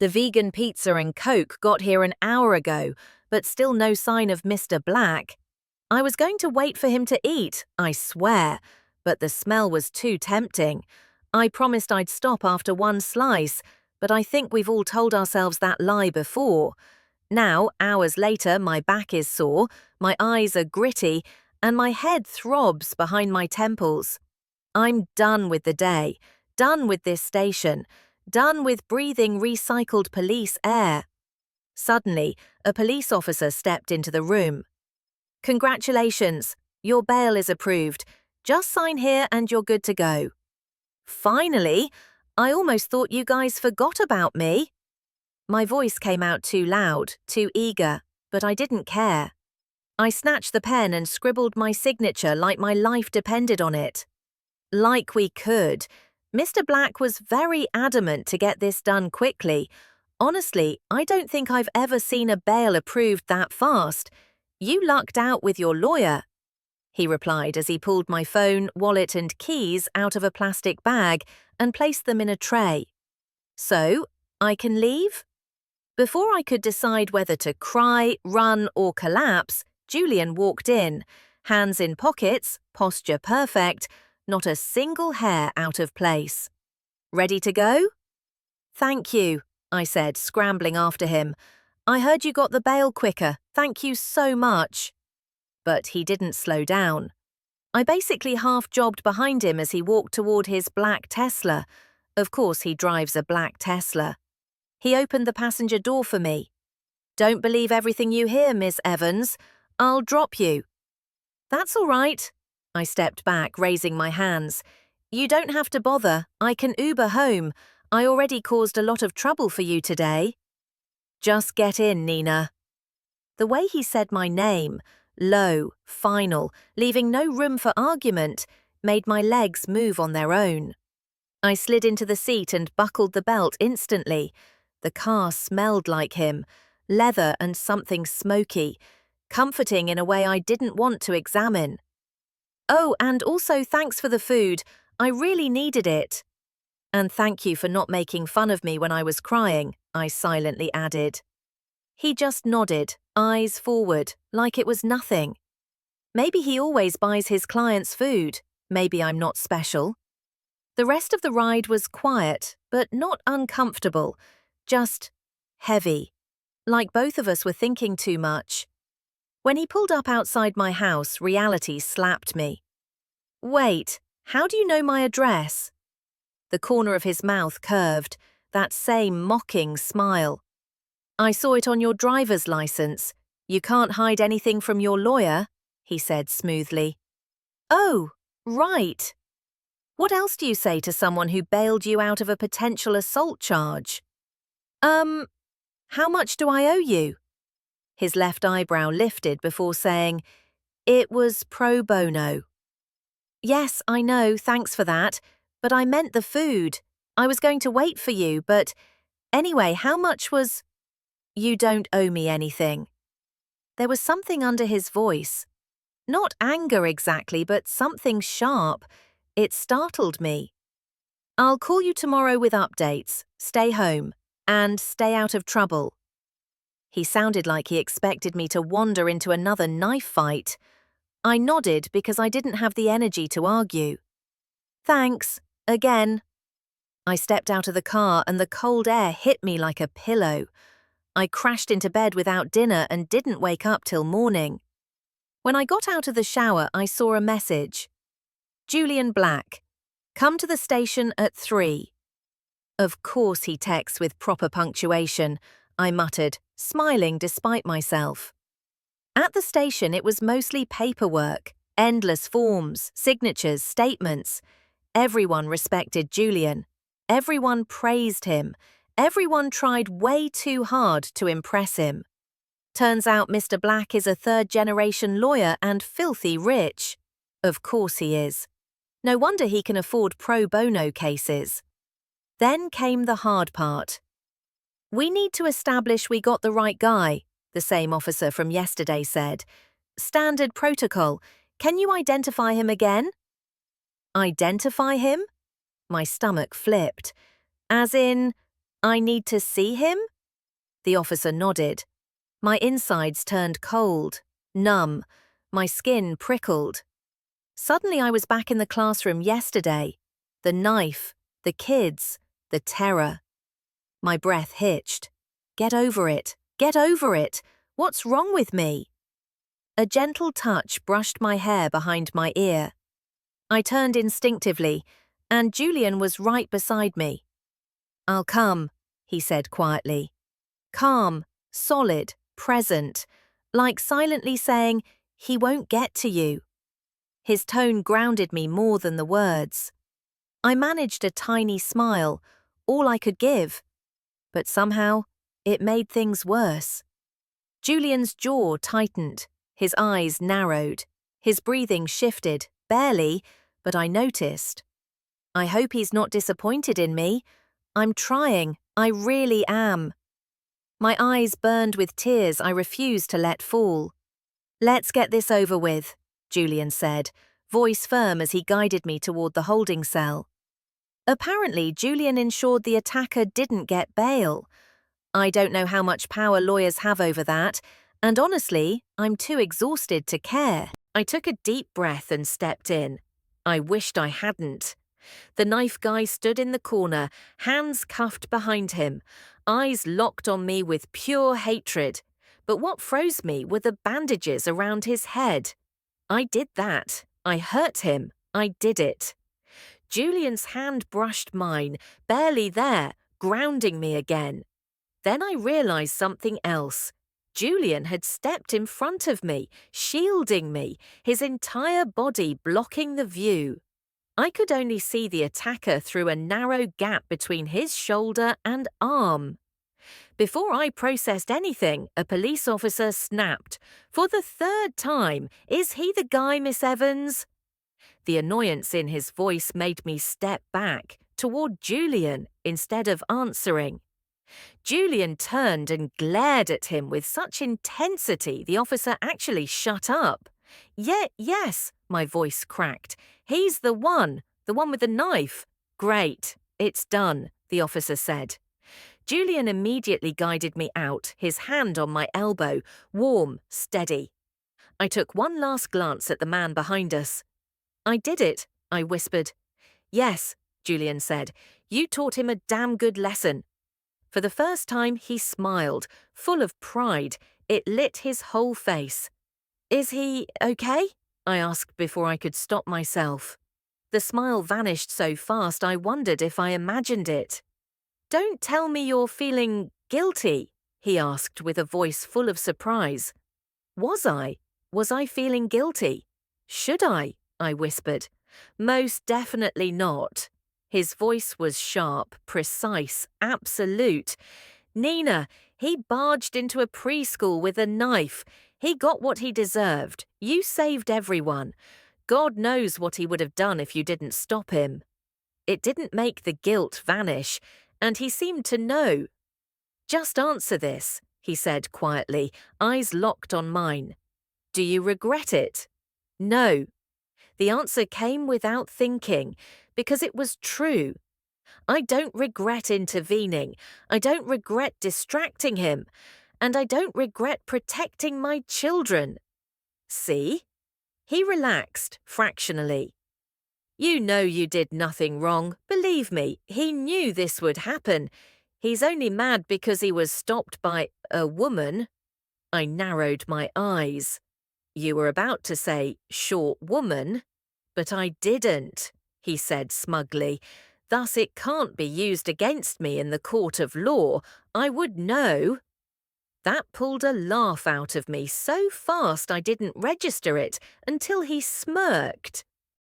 The vegan pizza and Coke got here an hour ago, but still no sign of Mr. Black. I was going to wait for him to eat, I swear, but the smell was too tempting. I promised I'd stop after one slice, but I think we've all told ourselves that lie before. Now, hours later, my back is sore, my eyes are gritty, and my head throbs behind my temples. I'm done with the day, done with this station, done with breathing recycled police air. Suddenly, a police officer stepped into the room. "Congratulations, your bail is approved. Just sign here and you're good to go." Finally, I almost thought you guys forgot about me. My voice came out too loud, too eager, but I didn't care. I snatched the pen and scribbled my signature like my life depended on it. Like we could. Mr. Black was very adamant to get this done quickly. Honestly, I don't think I've ever seen a bail approved that fast. You lucked out with your lawyer, he replied as he pulled my phone, wallet and keys out of a plastic bag and placed them in a tray. "So, I can leave?" Before I could decide whether to cry, run or collapse, Julian walked in, hands in pockets, posture perfect, not a single hair out of place. "Ready to go?" "Thank you," I said, scrambling after him. "I heard you got the bail quicker. Thank you so much." But he didn't slow down. I basically half-jogged behind him as he walked toward his black Tesla. Of course he drives a black Tesla. He opened the passenger door for me. "Don't believe everything you hear, Miss Evans. I'll drop you." "That's all right." I stepped back, raising my hands. "You don't have to bother. I can Uber home. I already caused a lot of trouble for you today." "Just get in, Nina." The way he said my name, low, final, leaving no room for argument, made my legs move on their own. I slid into the seat and buckled the belt instantly. The car smelled like him, leather and something smoky, comforting in a way I didn't want to examine. "Oh, and also thanks for the food. I really needed it." "And thank you for not making fun of me when I was crying," I silently added. He just nodded, eyes forward, like it was nothing. Maybe he always buys his clients food. Maybe I'm not special. The rest of the ride was quiet, but not uncomfortable, just heavy, like both of us were thinking too much. When he pulled up outside my house, reality slapped me. "Wait, how do you know my address?" The corner of his mouth curved, that same mocking smile. "I saw it on your driver's license. You can't hide anything from your lawyer," he said smoothly. "Oh, right. What else do you say to someone who bailed you out of a potential assault charge?" How much do I owe you?" His left eyebrow lifted before saying, "It was pro bono." "Yes, I know, thanks for that, but I meant the food. I was going to wait for you, but anyway, how much was—" "You don't owe me anything." There was something under his voice. Not anger exactly, but something sharp. It startled me. "I'll call you tomorrow with updates. Stay home. And stay out of trouble." He sounded like he expected me to wander into another knife fight. I nodded because I didn't have the energy to argue. "Thanks, again." I stepped out of the car and the cold air hit me like a pillow. I crashed into bed without dinner and didn't wake up till morning. When I got out of the shower, I saw a message. "Julian Black, come to the station at 3. Of course he texts with proper punctuation, I muttered, smiling despite myself. At the station, it was mostly paperwork, endless forms, signatures, statements. Everyone respected Julian. Everyone praised him. Everyone tried way too hard to impress him. Turns out Mr. Black is a third-generation lawyer and filthy rich. Of course he is. No wonder he can afford pro bono cases. Then came the hard part. "We need to establish we got the right guy," the same officer from yesterday said. "Standard protocol. Can you identify him again?" Identify him? My stomach flipped. As in, I need to see him? The officer nodded. My insides turned cold, numb, my skin prickled. Suddenly I was back in the classroom yesterday. The knife, the kids, the terror. My breath hitched. Get over it. Get over it. What's wrong with me? A gentle touch brushed my hair behind my ear. I turned instinctively, and Julian was right beside me. I'll come, he said quietly. Calm, solid, present, like silently saying, he won't get to you. His tone grounded me more than the words. I managed a tiny smile, all I could give. But somehow, it made things worse. Julian's jaw tightened, his eyes narrowed, his breathing shifted, barely, but I noticed. I hope he's not disappointed in me. I'm trying, I really am. My eyes burned with tears I refused to let fall. Let's get this over with, Julian said, voice firm as he guided me toward the holding cell. Apparently, Julian ensured the attacker didn't get bail. I don't know how much power lawyers have over that, and honestly, I'm too exhausted to care. I took a deep breath and stepped in. I wished I hadn't. The knife guy stood in the corner, hands cuffed behind him, eyes locked on me with pure hatred. But what froze me were the bandages around his head. I did that. I hurt him. I did it. Julian's hand brushed mine, barely there, grounding me again. Then I realized something else. Julian had stepped in front of me, shielding me, his entire body blocking the view. I could only see the attacker through a narrow gap between his shoulder and arm. Before I processed anything, a police officer snapped. For the third time, is he the guy, Miss Evans? The annoyance in his voice made me step back, toward Julian, instead of answering. Julian turned and glared at him with such intensity the officer actually shut up. Yes, my voice cracked. He's the one with the knife. Great, it's done, the officer said. Julian immediately guided me out, his hand on my elbow, warm, steady. I took one last glance at the man behind us. I did it, I whispered. Yes, Julian said. You taught him a damn good lesson. For the first time, he smiled, full of pride. It lit his whole face. Is he okay? I asked before I could stop myself. The smile vanished so fast I wondered if I imagined it. Don't tell me you're feeling guilty, he asked with a voice full of surprise. Was I? Was I feeling guilty? Should I? I whispered. Most definitely not. His voice was sharp, precise, absolute. Nina, he barged into a preschool with a knife. He got what he deserved. You saved everyone. God knows what he would have done if you didn't stop him. It didn't make the guilt vanish, and he seemed to know. Just answer this, he said quietly, eyes locked on mine. Do you regret it? No. The answer came without thinking, because it was true. I don't regret intervening. I don't regret distracting him. And I don't regret protecting my children. See? He relaxed, fractionally. You know you did nothing wrong. Believe me, he knew this would happen. He's only mad because he was stopped by a woman. I narrowed my eyes. You were about to say, short woman. But I didn't, he said smugly. Thus it can't be used against me in the court of law. I would know. That pulled a laugh out of me so fast I didn't register it until he smirked.